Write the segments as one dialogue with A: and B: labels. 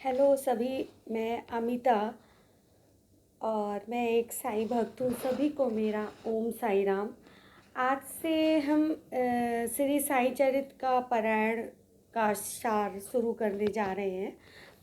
A: Hello सभी, मैं अमिता और मैं एक साईं भक्त हूँ। सभी को मेरा ओम साई राम। आज से हम श्री साईं चरित्र का पारायण का सार शुरू करने जा रहे हैं।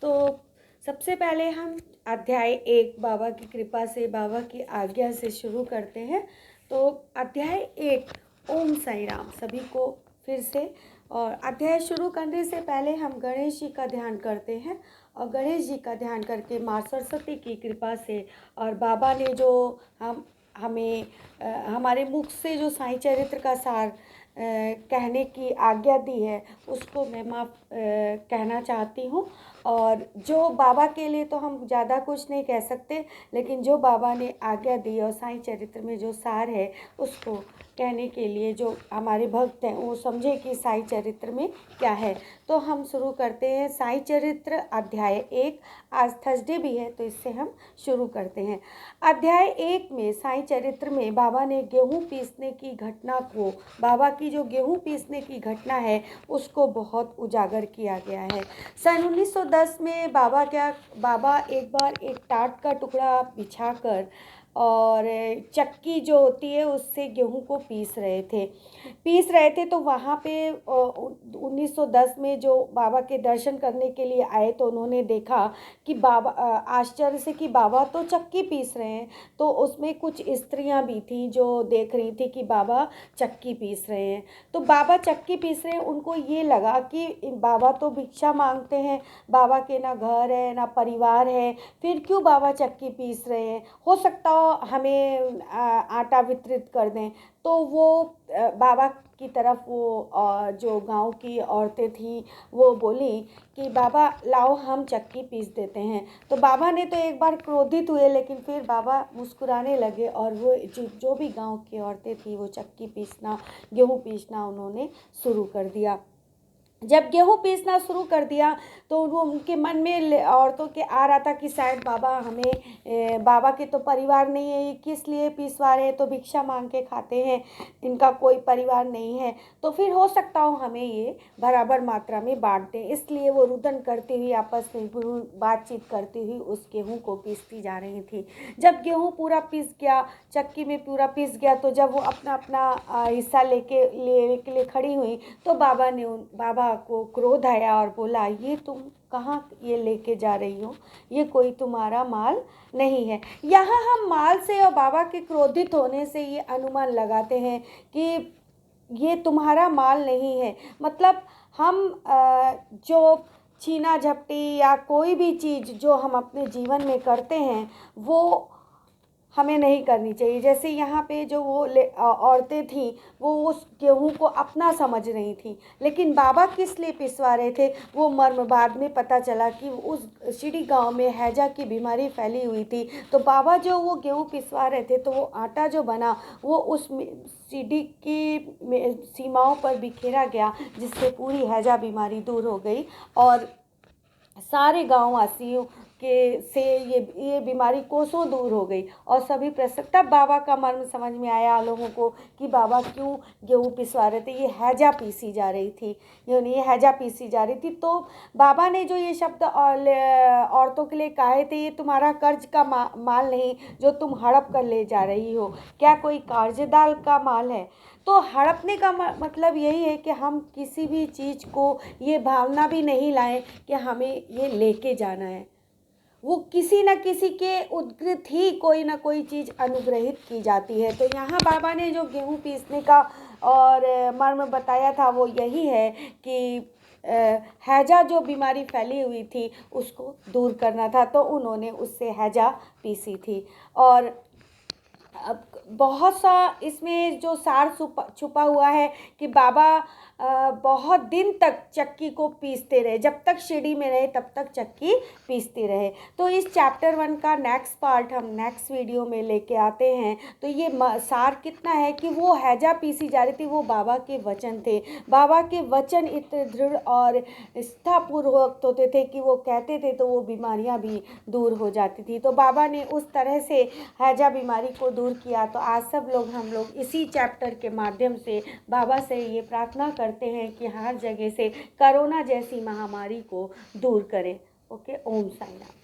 A: तो सबसे पहले हम अध्याय 1 बाबा की कृपा से, बाबा की आज्ञा से शुरू करते हैं। तो अध्याय 1 ओम साई राम सभी को फिर से। और अध्याय शुरू करने से पहले हम गणेश जी का ध्यान करते हैं और गणेश जी का ध्यान करके माँ सरस्वती की कृपा से और बाबा ने जो हमें हमारे मुख से जो साईं चरित्र का सार कहने की आज्ञा दी है उसको मैं माफ़ कहना चाहती हूँ। और जो बाबा के लिए तो हम ज़्यादा कुछ नहीं कह सकते, लेकिन जो बाबा ने आज्ञा दी और साईं चरित्र में जो सार है उसको कहने के लिए जो हमारे भक्त हैं वो समझे कि साईं चरित्र में क्या है। तो हम शुरू करते हैं साईं चरित्र अध्याय 1। आज थर्सडे भी है तो इससे हम शुरू करते हैं। अध्याय 1 में साईं चरित्र में बाबा ने गेहूँ पीसने की घटना को, बाबा की जो गेहूँ पीसने की घटना है उसको बहुत उजागर किया गया है। सन 1910 में बाबा एक बार एक टाट का टुकड़ा बिछाकर और चक्की जो होती है उससे गेहूं को पीस रहे थे। तो वहाँ पे 1910 में जो बाबा के दर्शन करने के लिए आए तो उन्होंने देखा कि बाबा आश्चर्य से कि बाबा तो चक्की पीस रहे हैं। तो उसमें कुछ स्त्रियां भी थीं जो देख रही थी कि बाबा चक्की पीस रहे हैं। तो बाबा चक्की पीस रहे हैं, उनको ये लगा कि बाबा तो भिक्षा मांगते हैं, बाबा के ना घर है ना परिवार है, फिर क्यों बाबा चक्की पीस रहे हैं, हो सकता हो हमें आटा वितरित कर दें। तो वो बाबा की तरफ वो जो गांव की औरतें थीं वो बोली कि बाबा लाओ हम चक्की पीस देते हैं। तो बाबा ने तो एक बार क्रोधित हुए, लेकिन फिर बाबा मुस्कुराने लगे और वो जो भी गांव की औरतें थी वो चक्की पीसना, गेहूँ पीसना उन्होंने शुरू कर दिया। जब गेहूँ पीसना शुरू कर दिया तो वो उनके मन में औरतों के आ रहा था कि शायद बाबा के तो परिवार नहीं है, ये किस लिए पिसवा रहे हैं, तो भिक्षा मांग के खाते हैं, इनका कोई परिवार नहीं है, तो फिर हो सकता हो हमें ये बराबर मात्रा में बांट दें। इसलिए वो रुदन करती हुई आपस में बातचीत करती हुई उस गेहूँ को पीसती जा रही थी। जब गेहूँ पूरा पिस गया, चक्की में पूरा पिस गया, तो जब वो अपना अपना हिस्सा लेने के लिए खड़ी हुई तो बाबा को क्रोध आया और बोला, ये तुम कहाँ ये लेके जा रही हो, ये कोई तुम्हारा माल नहीं है। यहाँ हम माल से और बाबा के क्रोधित होने से ये अनुमान लगाते हैं कि ये तुम्हारा माल नहीं है। मतलब हम जो छीना झपटी या कोई भी चीज़ जो हम अपने जीवन में करते हैं वो हमें नहीं करनी चाहिए। जैसे यहाँ पे जो वो औरतें थीं वो उस गेहूँ को अपना समझ रही थीं, लेकिन बाबा किस लिए पिसवा रहे थे वो मर्म बाद में पता चला कि उस सीढ़ी गांव में हैजा की बीमारी फैली हुई थी। तो बाबा जो वो गेहूँ पिसवा रहे थे तो वो आटा जो बना वो उस सीढ़ी की सीमाओं पर बिखेरा गया, जिससे पूरी हैजा बीमारी दूर हो गई और सारे गाँव वासियों के से ये बीमारी कोसों दूर हो गई और सभी प्रसन्न। तब बाबा का मर्म समझ में आया लोगों को कि बाबा क्यों गेहूँ पिसवा रहे थे, ये हैजा पीसी जा रही थी, ये हैजा पीसी जा रही थी। तो बाबा ने जो ये शब्द औरतों के लिए कहे थे, ये तुम्हारा कर्ज का माल नहीं जो तुम हड़प कर ले जा रही हो, क्या कोई कर्जदार का माल है। तो हड़पने का मतलब यही है कि हम किसी भी चीज़ को ये भावना भी नहीं लाएं कि हमें ये लेके जाना है। वो किसी न किसी के उद्गृत ही कोई ना कोई चीज़ अनुग्रहित की जाती है। तो यहाँ बाबा ने जो गेहूँ पीसने का और मर्म बताया था वो यही है कि हैजा जो बीमारी फैली हुई थी उसको दूर करना था, तो उन्होंने उससे हैजा पीसी थी। और अब बहुत सा इसमें जो सार छुपा हुआ है कि बाबा बहुत दिन तक चक्की को पीसते रहे, जब तक शिरडी में रहे तब तक चक्की पीसते रहे। तो इस चैप्टर 1 का नेक्स्ट पार्ट हम नेक्स्ट वीडियो में लेके आते हैं। तो ये सार कितना है कि वो हैजा पीसी जा रही थी, वो बाबा के वचन थे। बाबा के वचन इतने दृढ़ और निष्ठापूर्वक होते थे कि वो कहते थे तो वो बीमारियां भी दूर हो जाती थी। तो बाबा ने उस तरह से हैजा बीमारी को दूर किया। तो आज सब लोग हम लोग इसी चैप्टर के माध्यम से बाबा से ये प्रार्थना करते हैं कि हर जगह से कोरोना जैसी महामारी को दूर करें। ओके, ओम साई राम।